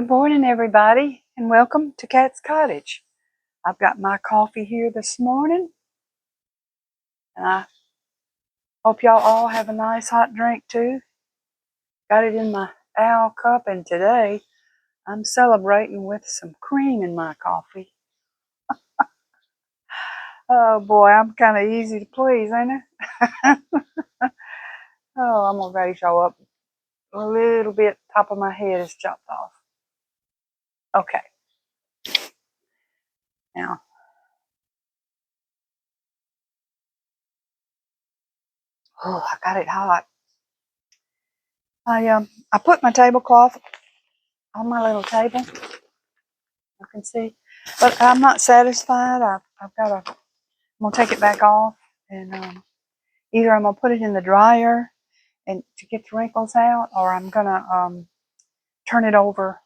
Good morning, everybody, and welcome to Cat's Cottage. I've got my coffee here this morning, and I hope y'all all have a nice hot drink too. Got it in my owl cup, and today I'm celebrating with some cream in my coffee. Oh boy, I'm kind of easy to please, ain't I? Oh, I'm gonna ready to show up a little bit. Top of my head is chopped off. Okay, now, oh, I got it hot. I put my tablecloth on my little table. You can see, but I'm not satisfied. I've got to. I'm gonna take it back off, and either I'm gonna put it in the dryer and to get the wrinkles out, or I'm gonna turn it over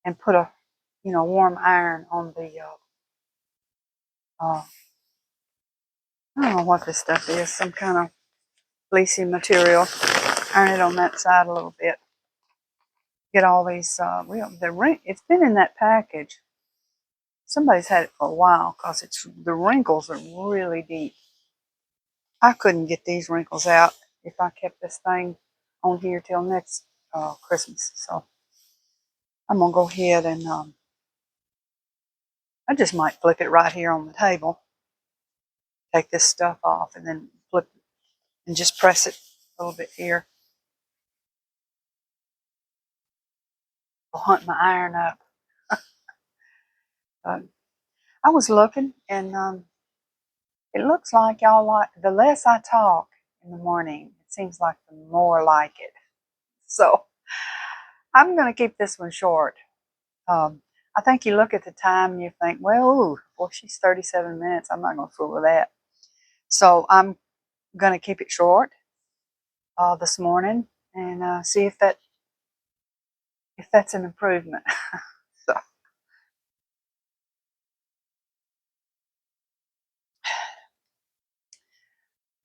and put a warm iron on the I don't know what this stuff is, some kind of fleecy material. Iron it on that side a little bit. Get all these it's been in that package. Somebody's had it for a while because the wrinkles are really deep. I couldn't get these wrinkles out if I kept this thing on here till next Christmas. So I'm gonna go ahead and I just might flip it right here on the table. Take this stuff off and then flip it and just press it a little bit here. I'll hunt my iron up. But I was looking, and it looks like y'all like the less I talk in the morning, it seems like the more I like it. So I'm gonna keep this one short. I think you look at the time and you think, well, ooh, boy, she's 37 minutes. I'm not going to fool with that. So I'm going to keep it short this morning and see if that's an improvement. So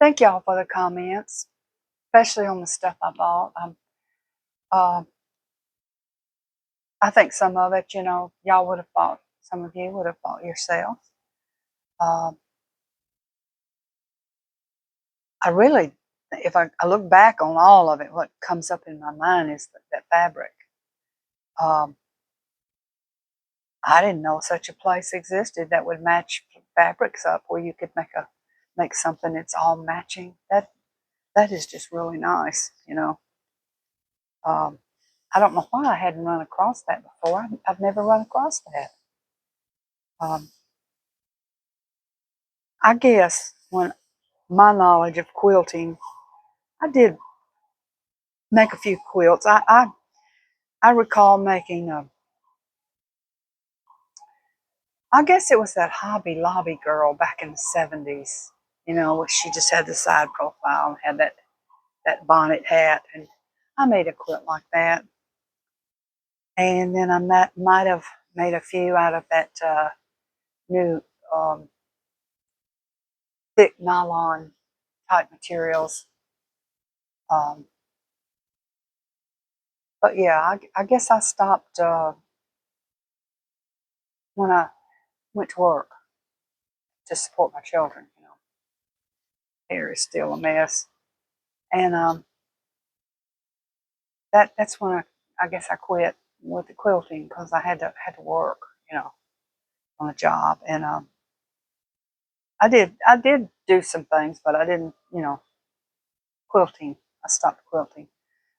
thank y'all for the comments, especially on the stuff I bought. Uh, I think some of it, y'all would have bought. Some of you would have bought yourself. Uh, I really, if I look back on all of it, what comes up in my mind is that fabric. Um, I didn't know such a place existed that would match fabrics up where you could make something that's all matching. That is just really nice, I don't know why I hadn't run across that before. I've never run across that. Um, I guess when my knowledge of quilting, I did make a few quilts. I recall making I guess it was that Hobby Lobby girl back in the 70s. She just had the side profile and had that bonnet hat, and I made a quilt like that. And then I might have made a few out of that new thick nylon type materials. Um, but yeah, I guess I stopped when I went to work to support my children. Hair is still a mess, and that's when I guess I quit with the quilting because I had to work, on a job, and I did do some things, but I didn't, quilting. I stopped quilting,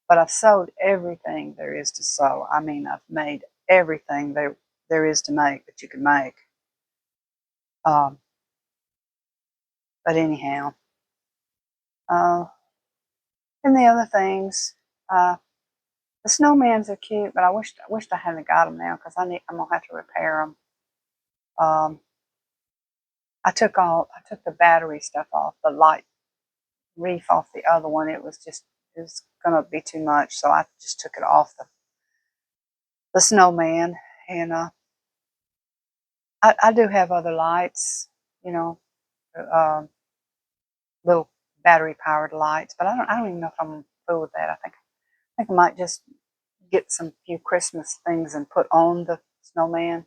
but I've sewed everything there is to sew. I mean, I've made everything there is to make that you can make. Um, but anyhow, uh, and the other things, uh, the snowmans are cute, but I wished I hadn't got them now because I'm gonna have to repair them. Um, I took the battery stuff off, the light reef off the other one. It was gonna be too much, so I just took it off the snowman, and I do have other lights, you know, um, little battery powered lights, but I don't even know if I'm gonna fool with that. I think I might just get some few Christmas things and put on the snowman,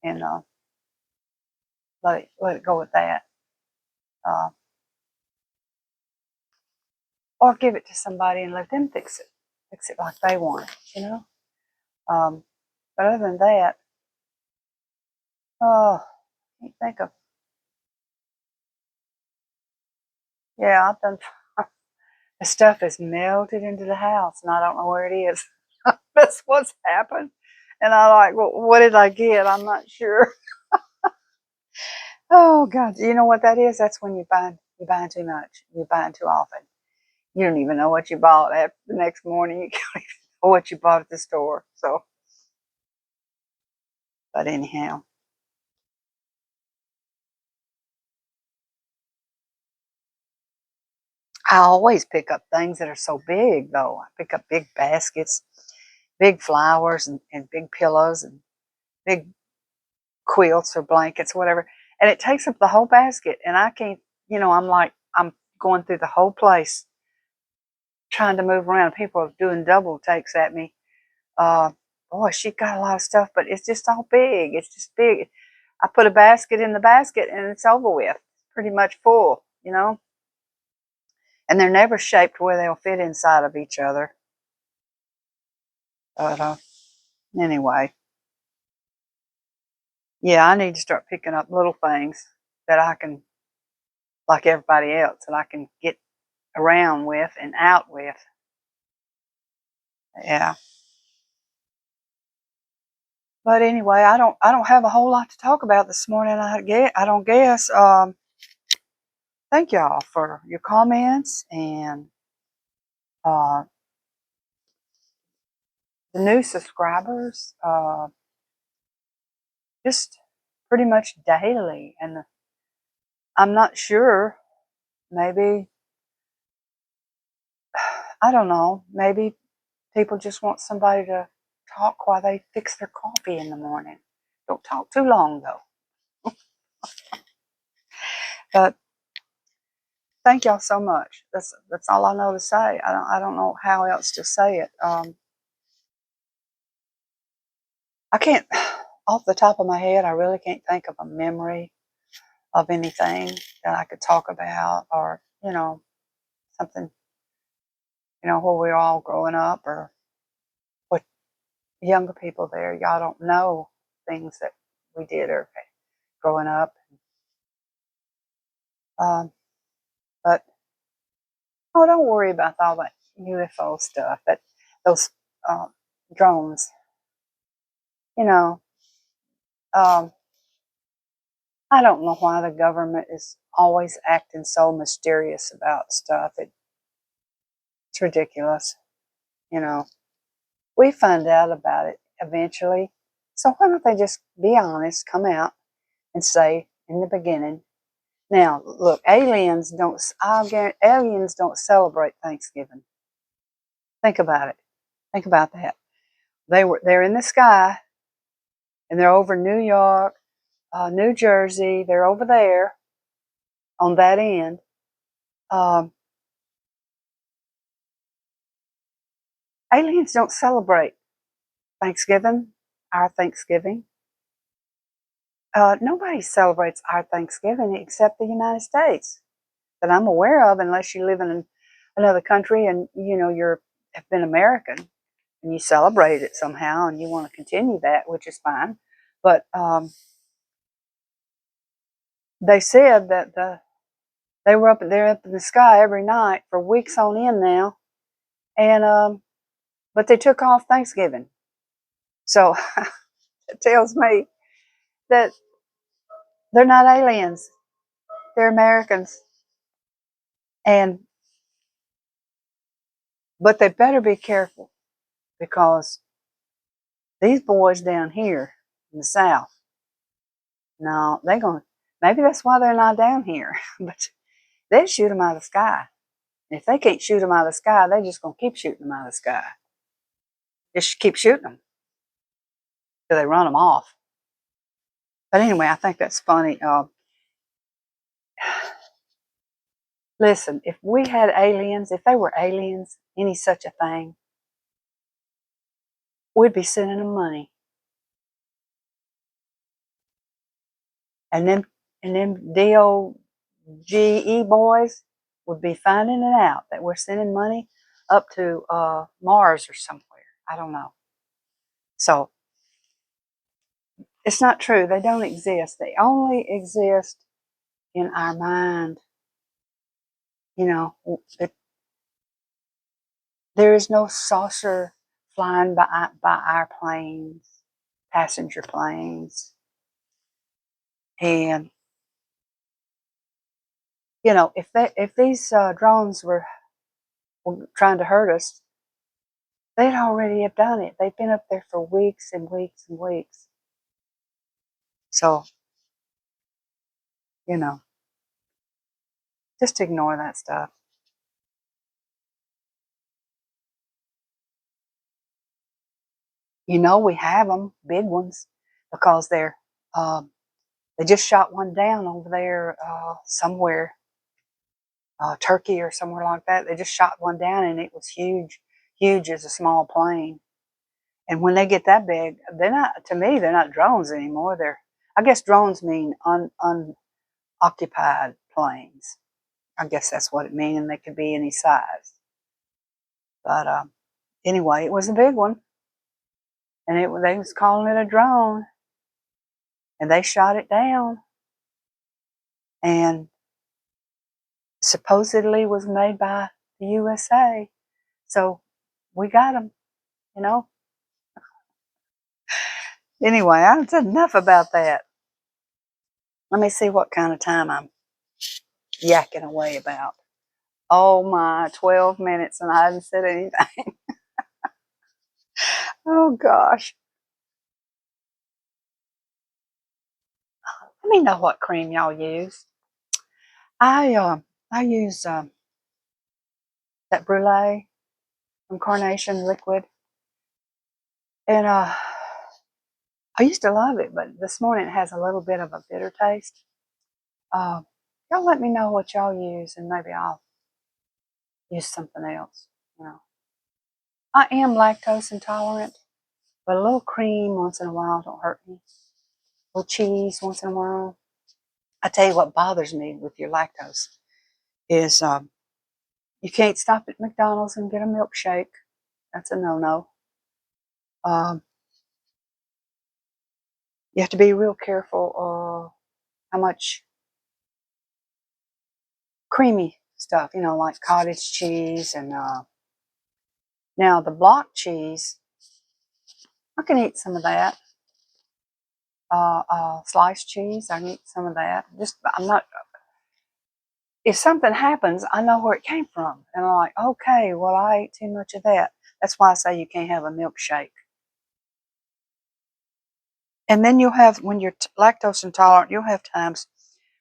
and let it go with that. Uh, or give it to somebody and let them fix it like they want it. Um, but other than that, oh, I can't think of. Yeah, I've done. The stuff is melted into the house, and I don't know where it is. That's what's happened. And I like, well, what did I get? I'm not sure. Oh God, you know what that is? That's when you buy too much. You buy too often. You don't even know what you bought after the next morning. You can't even know what you bought at the store. So, but anyhow, I always pick up things that are so big, though. I pick up big baskets, big flowers, and big pillows, and big quilts or blankets, whatever. And it takes up the whole basket. And I can't, I'm like, I'm going through the whole place trying to move around. People are doing double takes at me. Uh, Boy, she got a lot of stuff, but it's just all big. It's just big. I put a basket in the basket and it's over with. It's pretty much full. And they're never shaped where they'll fit inside of each other. But anyway, yeah, I need to start picking up little things that I can, like everybody else, that I can get around with and out with. Yeah. But anyway, I don't have a whole lot to talk about this morning. I don't guess. Thank y'all for your comments and uh, the new subscribers. Just pretty much daily, and I'm not sure. Maybe I don't know. Maybe people just want somebody to talk while they fix their coffee in the morning. Don't talk too long though. But thank y'all so much. That's all I know to say. I don't know how else to say it. I can't, off the top of my head, I really can't think of a memory of anything that I could talk about, or something where we were all growing up, or what younger people there, y'all don't know things that we did or growing up. Um, but oh, don't worry about all that UFO stuff. That those uh, drones. You know, um, I don't know why the government is always acting so mysterious about stuff. It's ridiculous. You know, we find out about it eventually. So why don't they just be honest, come out and say in the beginning? Now, look, aliens don't celebrate Thanksgiving. Think about it. Think about that. They're in the sky, and they're over New York, New Jersey. They're over there on that end. Um, Aliens don't celebrate Thanksgiving, our Thanksgiving. Nobody celebrates our Thanksgiving except the United States that I'm aware of, unless you live in another country and you're have been American and you celebrate it somehow and you want to continue that, which is fine. But they said that they were up in the sky every night for weeks on end now, and but they took off Thanksgiving, so it tells me that they're not aliens; they're Americans, and but they better be careful because these boys down here in the South, no, they're going. Maybe that's why they're not down here, but they shoot them out of the sky. And if they can't shoot them out of the sky, they're just going to keep shooting them out of the sky. Just keep shooting them till they run them off. But anyway, I think that's funny. Listen, if we had aliens, if they were aliens, any such a thing, we'd be sending them money. And them DOGE boys would be finding it out that we're sending money up to Mars or somewhere. I don't know. So it's not true. They don't exist. They only exist in our mind. You know, there is no saucer flying by our planes, passenger planes. And, you know, if these drones were trying to hurt us, they'd already have done it. They've been up there for weeks and weeks and weeks. So, you know, just ignore that stuff. You know, we have them, big ones, because they just shot one down over there somewhere, Turkey or somewhere like that. They just shot one down, and it was huge, huge as a small plane. And when they get that big, they're not. To me, they're not drones anymore. I guess drones mean unoccupied planes. I guess that's what it means, and they could be any size. But anyway, it was a big one, and they was calling it a drone, and they shot it down, and supposedly was made by the USA. So we got them, you know. Anyway, I've said enough about that. Let me see what kind of time I'm yakking away about. Oh my, 12 minutes and I haven't said anything. Oh gosh. Let me know what cream y'all use. I use that brulee from Carnation Liquid. And I used to love it, but this morning it has a little bit of a bitter taste. Uh, y'all let me know what y'all use, and maybe I'll use something else. You know, I am lactose intolerant, but a little cream once in a while don't hurt me. A little cheese once in a while. I tell you what bothers me with your lactose is you can't stop at McDonald's and get a milkshake. That's a no-no. Um, you have to be real careful how much creamy stuff, you know, like cottage cheese and now the block cheese. I can eat some of that. Sliced cheese, I can eat some of that. Just I'm not. If something happens, I know where it came from, and I'm like, okay, well, I ate too much of that. That's why I say you can't have a milkshake. And then you'll have, when you're lactose intolerant, you'll have times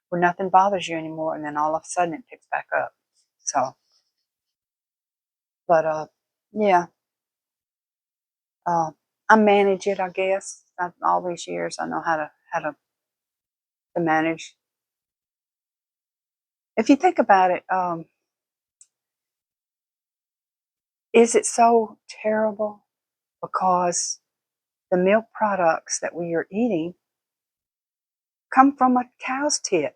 where nothing bothers you anymore, and then all of a sudden it picks back up. So, but yeah, uh, I manage it. I guess all these years I know how to manage. If you think about it, is it so terrible because the milk products that we are eating come from a cow's tit,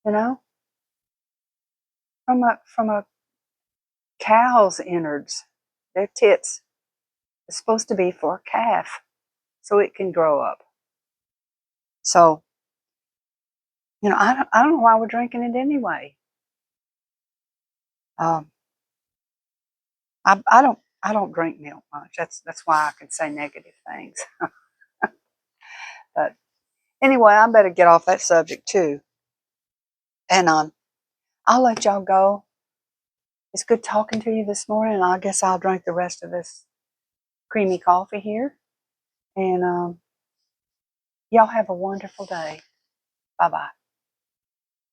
you know, from a cow's innards. Their tits are supposed to be for a calf so it can grow up. So, you know, I don't know why we're drinking it anyway. Um, I don't drink milk much. That's why I can say negative things. But anyway, I better get off that subject too. And I'll let y'all go. It's good talking to you this morning. And I guess I'll drink the rest of this creamy coffee here. And y'all have a wonderful day. Bye bye.